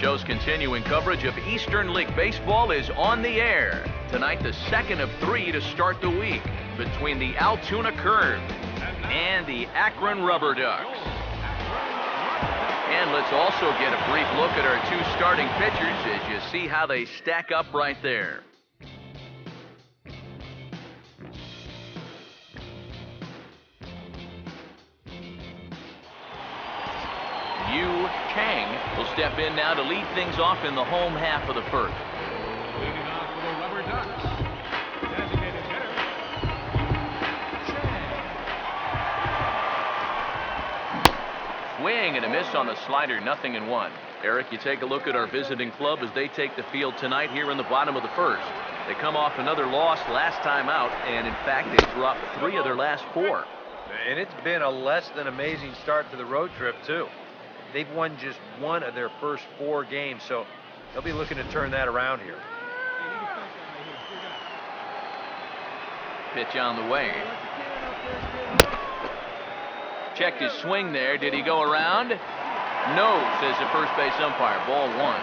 show's continuing coverage of Eastern League Baseball is on the air. Tonight, the second of 3 to start the week between the Altoona Curve and the Akron Rubber Ducks. And let's also get a brief look at our 2 starting pitchers as you see how they stack up right there. Yu Chang will step in now to lead things off in the home half of the first. Leading off for the Rubber Ducks, designated hitter, Chang. Swing and a miss on the slider, 0-1. Eric, you take a look at our visiting club as they take the field tonight here in the bottom of the first. They come off another loss last time out, and in fact, they dropped 3 of their last 4. And it's been a less than amazing start to the road trip, too. They've won just 1 of their first 4 games, so they'll be looking to turn that around here. Pitch on the way. Checked his swing there. Did he go around? No, says the first base umpire. Ball 1.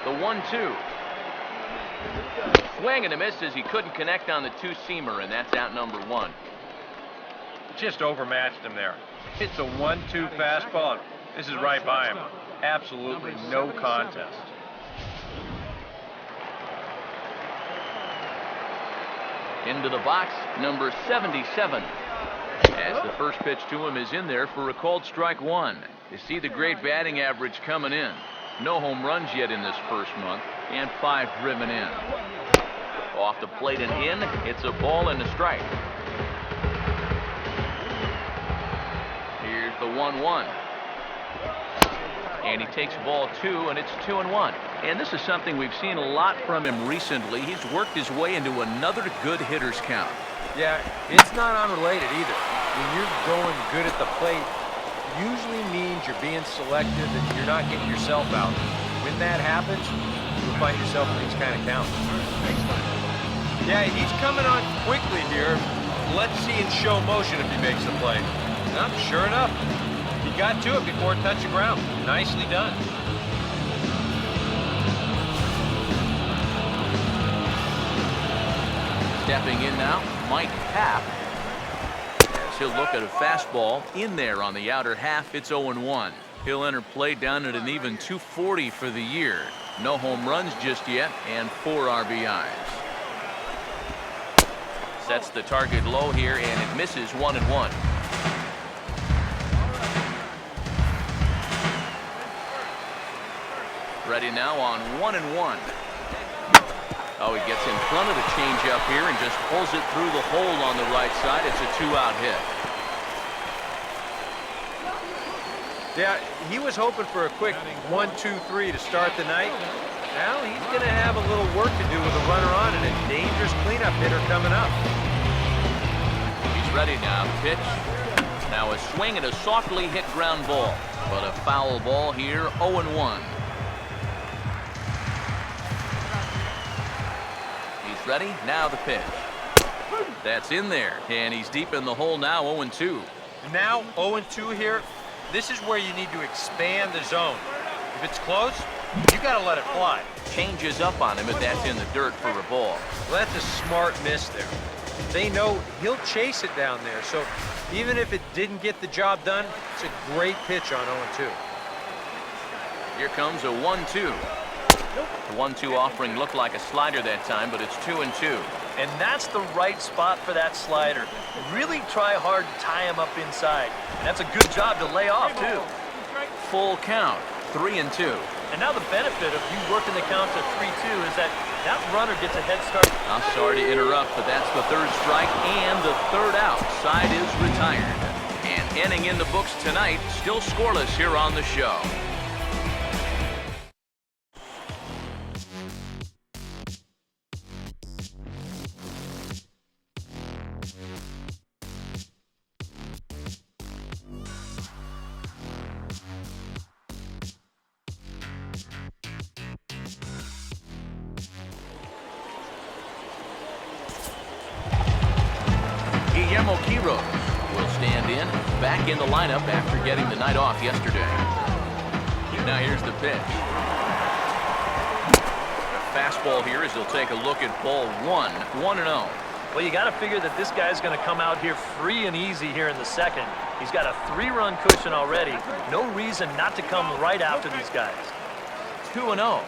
The 1-2. Swing and a miss as he couldn't connect on the 2-seamer, and that's out number 1. Just overmatched him there. It's a 1-2 fastball. This is right by him. Absolutely no contest. Into the box, number 77. As the first pitch to him is in there for a called strike 1. You see the great batting average coming in. No home runs yet in this first month, and 5 driven in. Off the plate and in, it's a ball and a strike. Here's the 1-1. And he takes ball 2, and it's 2-1. And this is something we've seen a lot from him recently. He's worked his way into another good hitter's count. Yeah, it's not unrelated either. When you're going good at the plate, usually means you're being selective and you're not getting yourself out. When that happens, you'll find yourself in these kind of counts. Yeah, he's coming on quickly here. Let's see in show motion if he makes the play. Well, sure enough, he got to it before it touched the ground. Nicely done. Stepping in now, Mike Happ. As he'll look at a fastball in there on the outer half, it's 0-1. He'll enter play down at an even 240 for the year. No home runs just yet, and 4 RBIs. Sets the target low here, and it misses 1-1. Ready now on 1-1. Oh, he gets in front of the changeup here and just pulls it through the hole on the right side. It's a 2-out hit. Yeah, he was hoping for a quick 1-2-3 to start the night. Now he's going to have a little work to do with a runner on and a dangerous cleanup hitter coming up. He's ready now. Pitch. Now a swing and a softly hit ground ball. But a foul ball here, 0-1. He's ready. Now the pitch. That's in there. And he's deep in the hole now, 0-2. Now 0-2 here. This is where you need to expand the zone. If it's close, you got to let it fly. Changes up on him if that's in the dirt for a ball. Well, that's a smart miss there. They know he'll chase it down there, so even if it didn't get the job done, it's a great pitch on 0-2. Here comes a 1-2. The 1-2 offering looked like a slider that time, but it's 2-2. And that's the right spot for that slider. Really try hard to tie him up inside. And that's a good job to lay off, too. Full count, 3-2. And now the benefit of you working the count to 3-2 is that runner gets a head start. I'm sorry to interrupt, but that's the 3rd strike and the 3rd out. Side is retired. And inning in the books tonight, still scoreless here on the show. Will stand in, back in the lineup after getting the night off yesterday. Now here's the pitch. The fastball here as he'll take a look at ball 1-0. Well, you got to figure that this guy's going to come out here free and easy here in the second. He's got a 3-run cushion already. No reason not to come right after these guys. 2-0.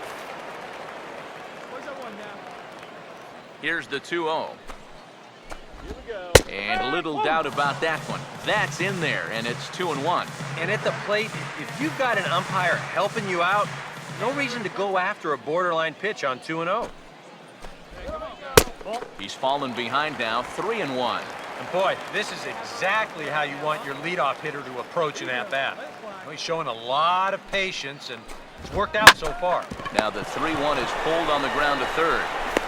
Here's the 2-0. And little doubt about that one. That's in there, and it's 2-1. And at the plate, if you've got an umpire helping you out, no reason to go after a borderline pitch on 2-0. He's fallen behind now, 3-1. And boy, this is exactly how you want your leadoff hitter to approach an at-bat. Well, he's showing a lot of patience, and it's worked out so far. Now the 3-1 is pulled on the ground to third.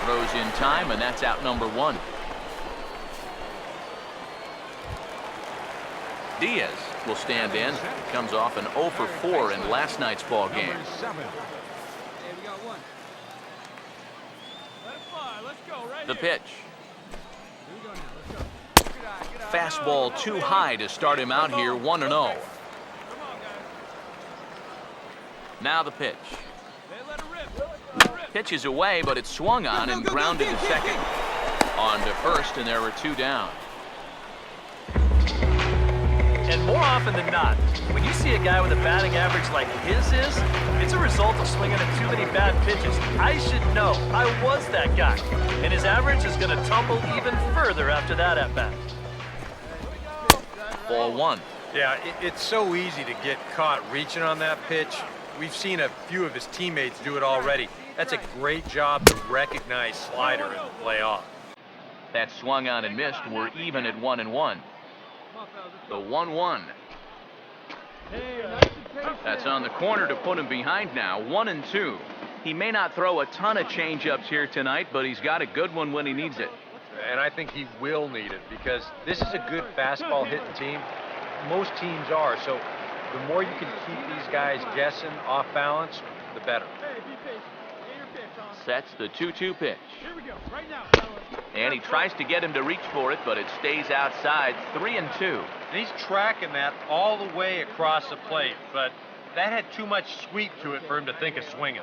Throws in time, and that's out number 1. Diaz will stand in. Comes off an 0 for 4 in last night's ball game. The pitch. Fastball too high to start him out here, 1-0. Now the pitch. Pitch is away, but it's swung on and grounded to second. On to first, and there were 2 down. And more often than not, when you see a guy with a batting average like his is, it's a result of swinging at too many bad pitches. I should know. I was that guy. And his average is going to tumble even further after that at-bat. Ball 1. Yeah, it's so easy to get caught reaching on that pitch. We've seen a few of his teammates do it already. That's a great job to recognize slider and lay off. That swung on and missed. We're even at 1-1. The 1-1. That's on the corner to put him behind now, 1-2. He may not throw a ton of changeups here tonight, but he's got a good one when he needs it. And I think he will need it because this is a good fastball hitting team. Most teams are, so the more you can keep these guys guessing off balance, the better. Sets the 2-2 pitch. And he tries to get him to reach for it, but it stays outside, 3-2. He's tracking that all the way across the plate, but that had too much sweep to it for him to think of swinging.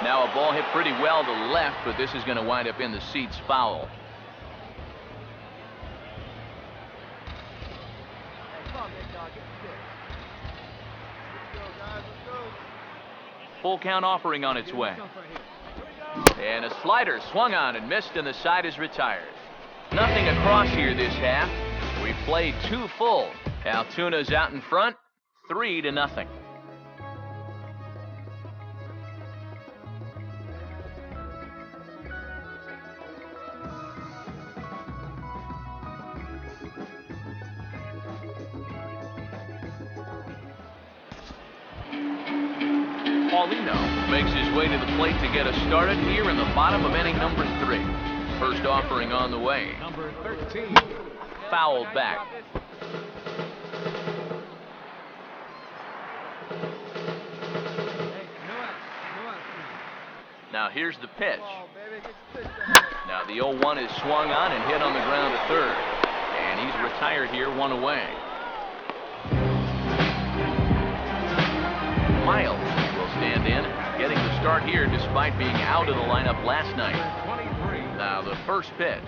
Now a ball hit pretty well to left, but this is going to wind up in the seats, foul. Full count offering on its way. And a slider swung on and missed, and the side is retired. Nothing across here this half. We played 2 full. Altuna's out in front, 3-0. Paulino makes his way to the plate to get us started here in the bottom of inning number 3. First offering on the way. Number 13. Fouled back. Now here's the pitch. Now the 0-1 is swung on and hit on the ground to third. And he's retired here, 1 away. Miles will stand in, getting the start here despite being out of the lineup last night. Now the first pitch.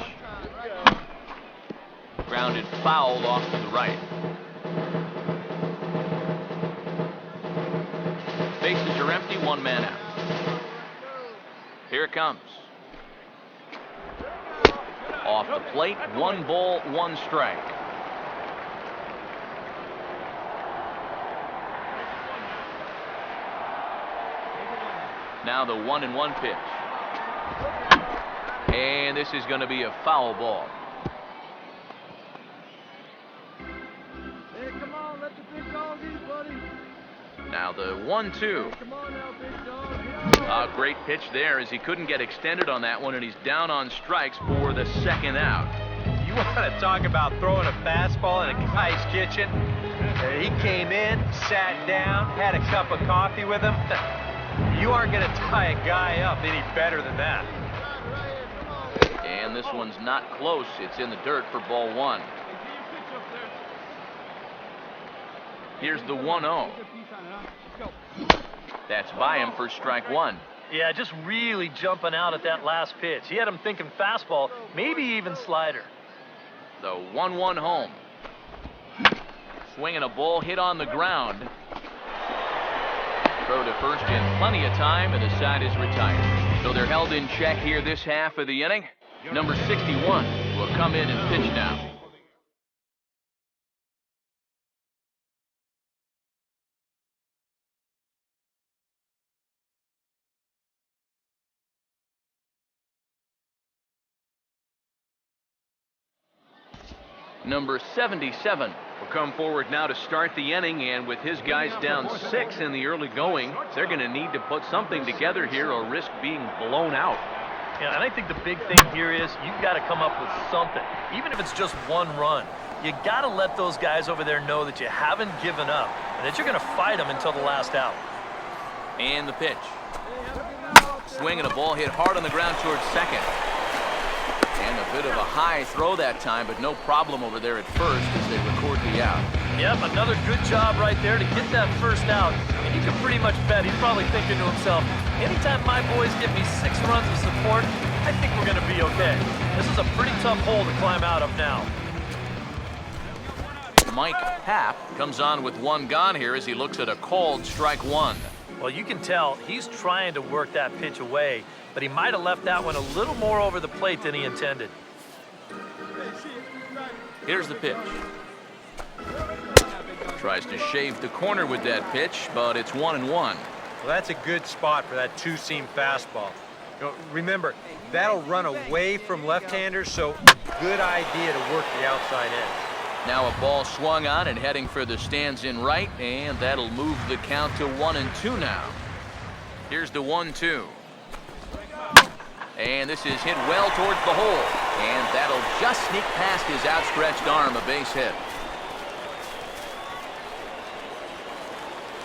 Grounded foul off to the right. Bases are empty, 1 man out. Here it comes. Off the plate, 1 ball, 1 strike. Now the 1-1 pitch. And this is going to be a foul ball. Hey, come on, let the big dog eat, buddy. Now the 1-2. Hey, come on now, big dog. A great pitch there as he couldn't get extended on that one, and he's down on strikes for the 2nd out. You want to talk about throwing a fastball in a guy's kitchen? He came in, sat down, had a cup of coffee with him. You aren't going to tie a guy up any better than that. And this one's not close. It's in the dirt for ball 1. Here's the 1-0. That's by him for strike one. Yeah, just really jumping out at that last pitch. He had him thinking fastball, maybe even slider. The 1-1 home. Swinging a ball hit on the ground. Throw to first in plenty of time, and the side is retired. So they're held in check here this half of the inning. Number 61 will come in and pitch now. Number 77 will come forward now to start the inning, and with his guys down 6 in the early going, they're going to need to put something together here or risk being blown out. Yeah, and I think the big thing here is you've got to come up with something, even if it's just one run. You got to let those guys over there know that you haven't given up and that you're going to fight them until the last out. And the pitch. Swinging a ball hit hard on the ground towards second. And a bit of a high throw that time, but no problem over there at first as they record the out. Yep, another good job right there to get that first out. And you can pretty much bet he's probably thinking to himself, anytime my boys give me 6 runs of support, I think we're going to be okay. This is a pretty tough hole to climb out of now. Mike Happ comes on with 1 gone here as he looks at a called strike one. Well, you can tell he's trying to work that pitch away, but he might have left that one a little more over the plate than he intended. Here's the pitch. Tries to shave the corner with that pitch, but it's 1-1. Well, that's a good spot for that two-seam fastball. You know, remember, that'll run away from left-handers, so good idea to work the outside edge. Now a ball swung on and heading for the stands in right, and that'll move the count to 1-2 now. Here's the 1-2. And this is hit well towards the hole, and that'll just sneak past his outstretched arm, a base hit.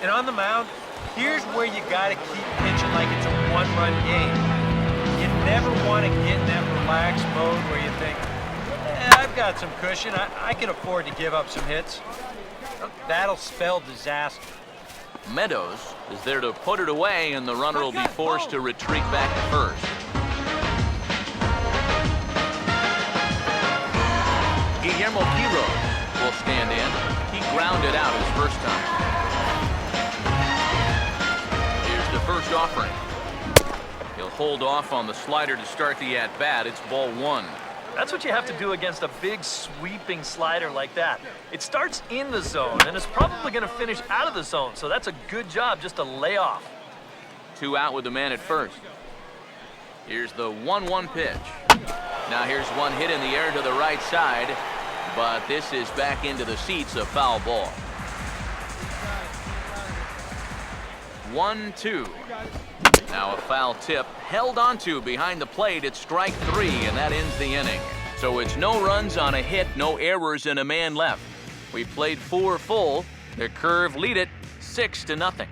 And on the mound, here's where you got to keep pitching like it's a one-run game. You never want to get in that relaxed mode where you think, I've got some cushion. I can afford to give up some hits. That'll spell disaster. Meadows is there to put it away, and the runner will be forced to retreat back to first. Guillermo Quiroz will stand in. He grounded out his first time. Here's the first offering. He'll hold off on the slider to start the at-bat. It's ball 1. That's what you have to do against a big sweeping slider like that. It starts in the zone, and it's probably going to finish out of the zone, so that's a good job just to lay off. 2 out with the man at first. Here's the 1-1 pitch. Now here's one hit in the air to the right side, but this is back into the seats, a foul ball. 1-2. Now a foul tip held onto behind the plate at strike 3, and that ends the inning. So it's no runs on a hit, no errors, and a man left. We played 4 full. The Curve lead it 6-0.